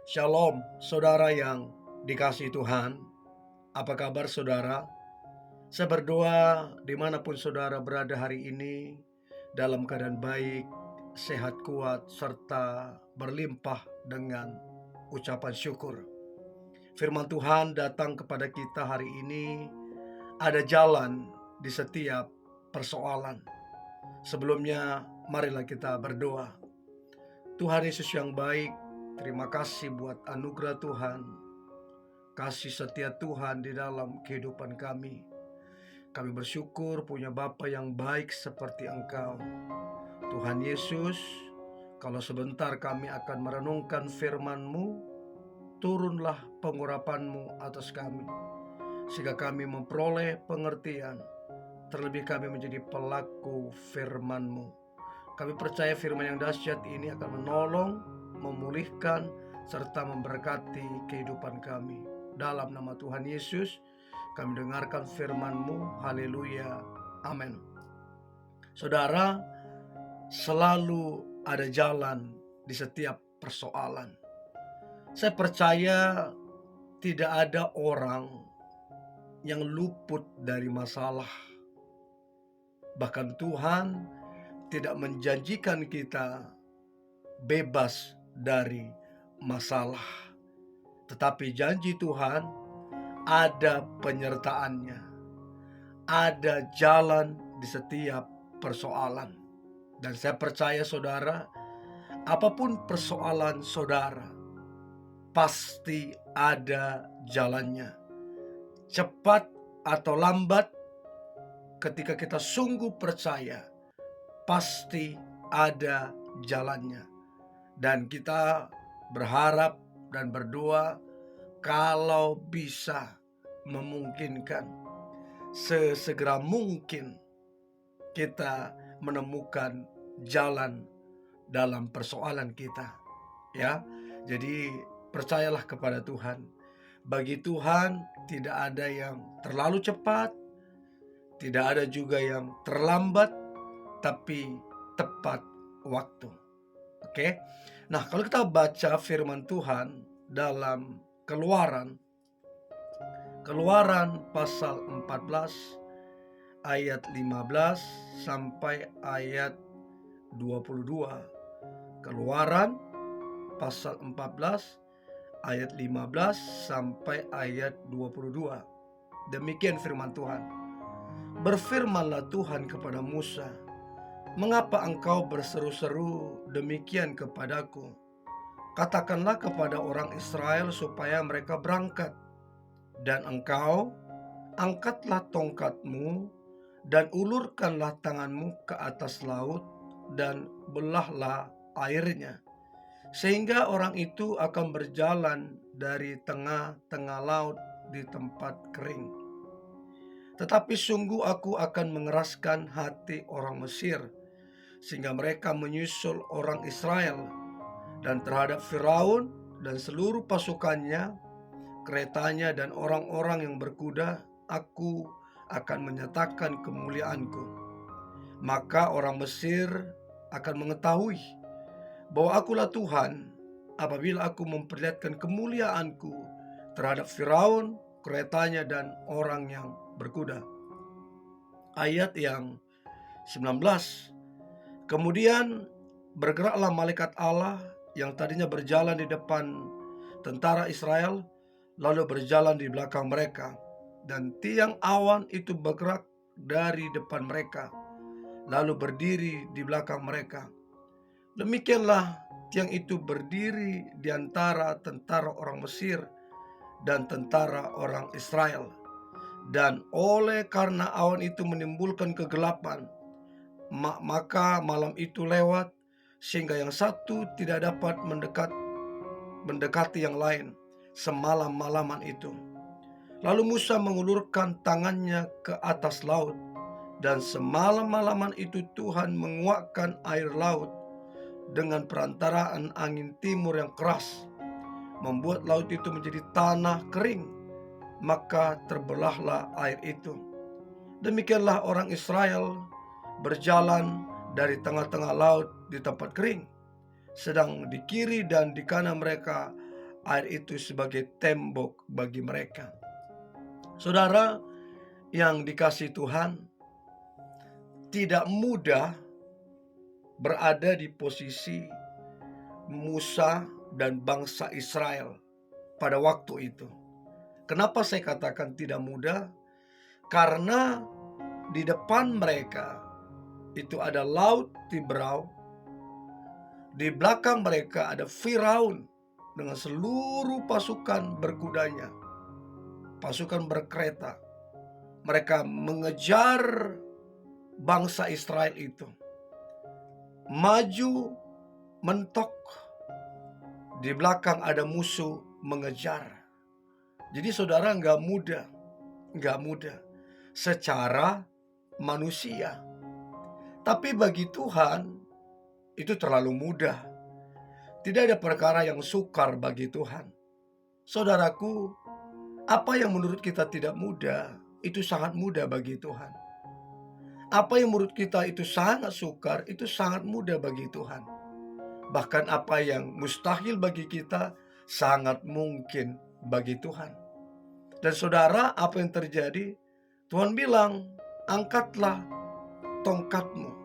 Shalom, saudara yang dikasihi Tuhan. Apa kabar saudara? Saya berdoa dimanapun saudara berada hari ini, dalam keadaan baik, sehat kuat, serta berlimpah dengan ucapan syukur. Firman Tuhan datang kepada kita hari ini, ada jalan di setiap persoalan. Sebelumnya, marilah kita berdoa. Tuhan Yesus yang baik, terima kasih buat anugerah Tuhan, kasih setia Tuhan di dalam kehidupan kami. Kami bersyukur punya Bapa yang baik seperti Engkau. Tuhan Yesus, kalau sebentar kami akan merenungkan firman-Mu, turunlah pengurapan-Mu atas kami, sehingga kami memperoleh pengertian, terlebih kami menjadi pelaku firman-Mu. Kami percaya firman yang dahsyat ini akan menolong, memulihkan, serta memberkati kehidupan kami. Dalam nama Tuhan Yesus, kami dengarkan firman-Mu. Haleluya. Amin. Saudara, selalu ada jalan di setiap persoalan. Saya percaya tidak ada orang yang luput dari masalah. Bahkan Tuhan tidak menjanjikan kita bebas dari masalah. Tetapi janji Tuhan ada penyertaannya. Ada jalan di setiap persoalan. Dan saya percaya saudara, apapun persoalan saudara, pasti ada jalannya. Cepat atau lambat, ketika kita sungguh percaya, pasti ada jalannya. Dan kita berharap dan berdoa kalau bisa memungkinkan, sesegera mungkin kita menemukan jalan dalam persoalan kita. Ya, jadi percayalah kepada Tuhan. Bagi Tuhan tidak ada yang terlalu cepat, tidak ada juga yang terlambat, tapi tepat waktu. Oke. Nah, kalau kita baca firman Tuhan dalam Keluaran pasal 14 ayat 15 sampai ayat 22. Keluaran pasal 14 ayat 15 sampai ayat 22. Demikian firman Tuhan. Berfirmanlah Tuhan kepada Musa, "Mengapa engkau berseru-seru demikian kepadaku? Katakanlah kepada orang Israel supaya mereka berangkat. Dan engkau angkatlah tongkatmu dan ulurkanlah tanganmu ke atas laut dan belahlah airnya, sehingga orang itu akan berjalan dari tengah-tengah laut di tempat kering. Tetapi sungguh aku akan mengeraskan hati orang Mesir, sehingga mereka menyusul orang Israel, dan terhadap Firaun dan seluruh pasukannya, keretanya dan orang-orang yang berkuda, aku akan menyatakan kemuliaanku. Maka orang Mesir akan mengetahui bahwa akulah Tuhan apabila aku memperlihatkan kemuliaanku terhadap Firaun, keretanya dan orang yang berkuda." Ayat yang 19. Kemudian bergeraklah malaikat Allah yang tadinya berjalan di depan tentara Israel, lalu berjalan di belakang mereka, dan tiang awan itu bergerak dari depan mereka, lalu berdiri di belakang mereka. Demikianlah tiang itu berdiri di antara tentara orang Mesir dan tentara orang Israel. Dan oleh karena awan itu menimbulkan kegelapan, maka malam itu lewat, sehingga yang satu tidak dapat mendekati yang lain semalam-malaman itu. Lalu Musa mengulurkan tangannya ke atas laut, dan semalam-malaman itu Tuhan menguakkan air laut dengan perantaraan angin timur yang keras, membuat laut itu menjadi tanah kering, maka terbelahlah air itu. Demikianlah orang Israel berjalan dari tengah-tengah laut di tempat kering, sedang di kiri dan di kanan mereka air itu sebagai tembok bagi mereka. Saudara yang dikasihi Tuhan, tidak mudah berada di posisi Musa dan bangsa Israel pada waktu itu. Kenapa saya katakan tidak mudah? Karena di depan mereka itu ada Laut Tiberau, di belakang mereka ada Firaun dengan seluruh pasukan berkudanya, pasukan berkereta. Mereka mengejar bangsa Israel itu, maju mentok, di belakang ada musuh mengejar. Jadi saudara, nggak mudah secara manusia. Tapi bagi Tuhan itu terlalu mudah. Tidak ada perkara yang sukar bagi Tuhan. Saudaraku, apa yang menurut kita tidak mudah, itu sangat mudah bagi Tuhan. Apa yang menurut kita itu sangat sukar, itu sangat mudah bagi Tuhan. Bahkan apa yang mustahil bagi kita, sangat mungkin bagi Tuhan. Dan saudara, apa yang terjadi? Tuhan bilang, angkatlah tongkatmu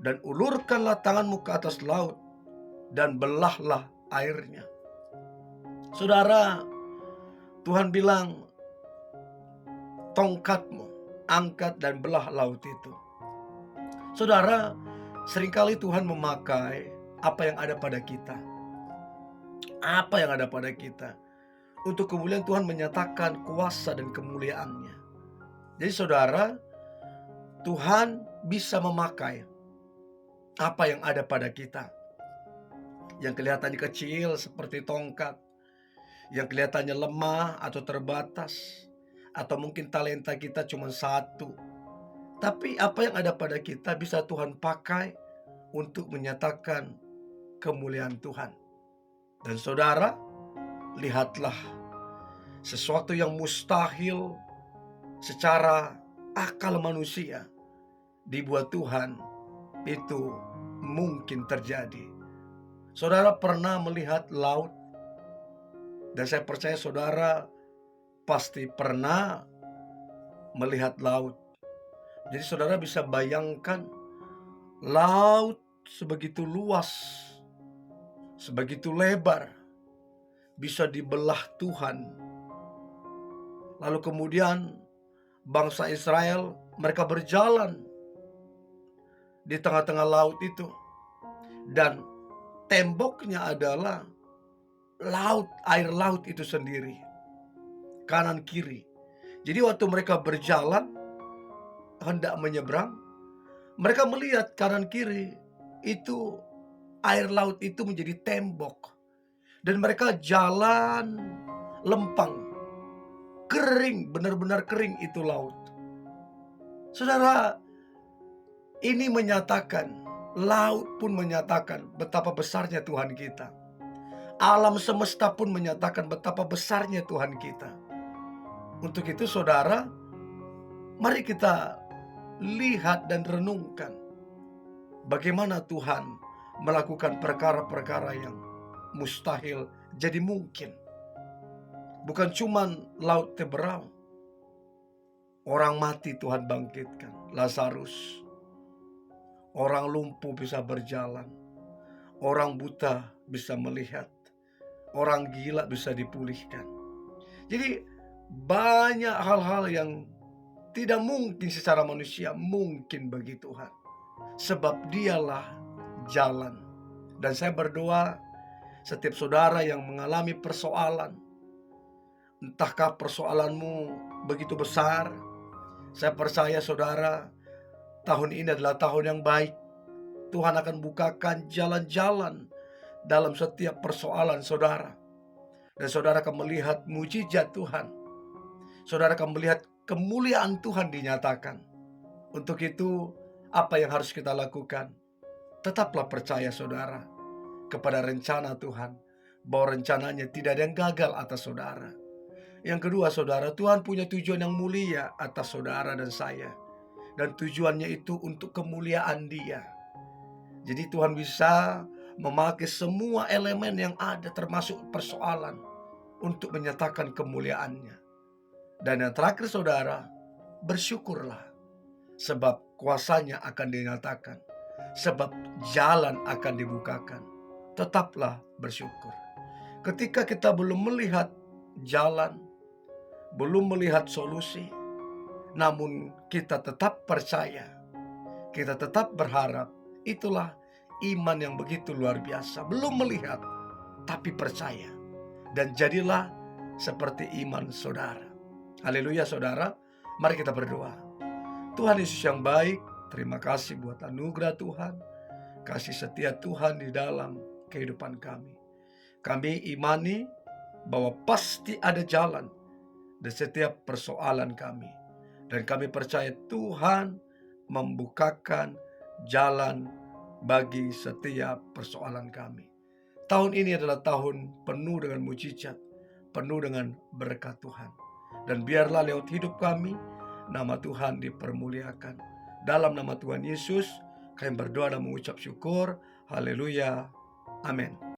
dan ulurkanlah tanganmu ke atas laut dan belahlah airnya. Saudara, Tuhan bilang, tongkatmu angkat dan belah laut itu. Saudara, seringkali Tuhan memakai apa yang ada pada kita. Apa yang ada pada kita. Untuk kemudian Tuhan menyatakan kuasa dan kemuliaannya. Jadi saudara, Tuhan bisa memakai apa yang ada pada kita. Yang kelihatannya kecil seperti tongkat, yang kelihatannya lemah atau terbatas, atau mungkin talenta kita cuma satu. Tapi apa yang ada pada kita bisa Tuhan pakai untuk menyatakan kemuliaan Tuhan. Dan saudara, lihatlah, sesuatu yang mustahil secara akal manusia dibuat Tuhan itu mungkin terjadi. Saudara pernah melihat laut? Dan saya percaya saudara pasti pernah melihat laut. Jadi saudara bisa bayangkan laut sebegitu luas, sebegitu lebar, bisa dibelah Tuhan. Lalu kemudian bangsa Israel, mereka berjalan di tengah-tengah laut itu. Dan temboknya adalah laut, air laut itu sendiri, kanan kiri. Jadi waktu mereka berjalan hendak menyeberang, mereka melihat kanan kiri itu air laut itu menjadi tembok. Dan mereka jalan lempang, kering, benar-benar kering itu laut. Saudara, ini menyatakan, laut pun menyatakan betapa besarnya Tuhan kita. Alam semesta pun menyatakan betapa besarnya Tuhan kita. Untuk itu saudara, mari kita lihat dan renungkan bagaimana Tuhan melakukan perkara-perkara yang mustahil jadi mungkin. Bukan cuman laut Tiberau, orang mati Tuhan bangkitkan, Lazarus. Orang lumpuh bisa berjalan, orang buta bisa melihat, orang gila bisa dipulihkan. Jadi banyak hal-hal yang tidak mungkin secara manusia, mungkin bagi Tuhan. Sebab dialah jalan. Dan saya berdoa, setiap saudara yang mengalami persoalan, entahkah persoalanmu begitu besar, saya percaya saudara, tahun ini adalah tahun yang baik. Tuhan akan bukakan jalan-jalan dalam setiap persoalan saudara. Dan saudara akan melihat mujizat Tuhan. Saudara akan melihat kemuliaan Tuhan dinyatakan. Untuk itu, apa yang harus kita lakukan? Tetaplah percaya saudara kepada rencana Tuhan, bahwa rencananya tidak ada yang gagal atas saudara. Yang kedua saudara, Tuhan punya tujuan yang mulia atas saudara dan saya. Dan tujuannya itu untuk kemuliaan Dia. Jadi Tuhan bisa memakai semua elemen yang ada termasuk persoalan untuk menyatakan kemuliaannya. Dan yang terakhir saudara, bersyukurlah sebab kuasanya akan dinyatakan, sebab jalan akan dibukakan. Tetaplah bersyukur. Ketika kita belum melihat jalan, belum melihat solusi, namun kita tetap percaya, kita tetap berharap, itulah iman yang begitu luar biasa. Belum melihat, tapi percaya. Dan jadilah seperti iman saudara. Haleluya saudara, mari kita berdoa. Tuhan Yesus yang baik, terima kasih buat anugerah Tuhan, kasih setia Tuhan di dalam kehidupan kami. Kami imani bahwa pasti ada jalan di setiap persoalan kami. Dan kami percaya Tuhan membukakan jalan bagi setiap persoalan kami. Tahun ini adalah tahun penuh dengan mujizat, penuh dengan berkat Tuhan. Dan biarlah lewat hidup kami, nama Tuhan dipermuliakan. Dalam nama Tuhan Yesus, kami berdoa dan mengucap syukur. Haleluya. Amin.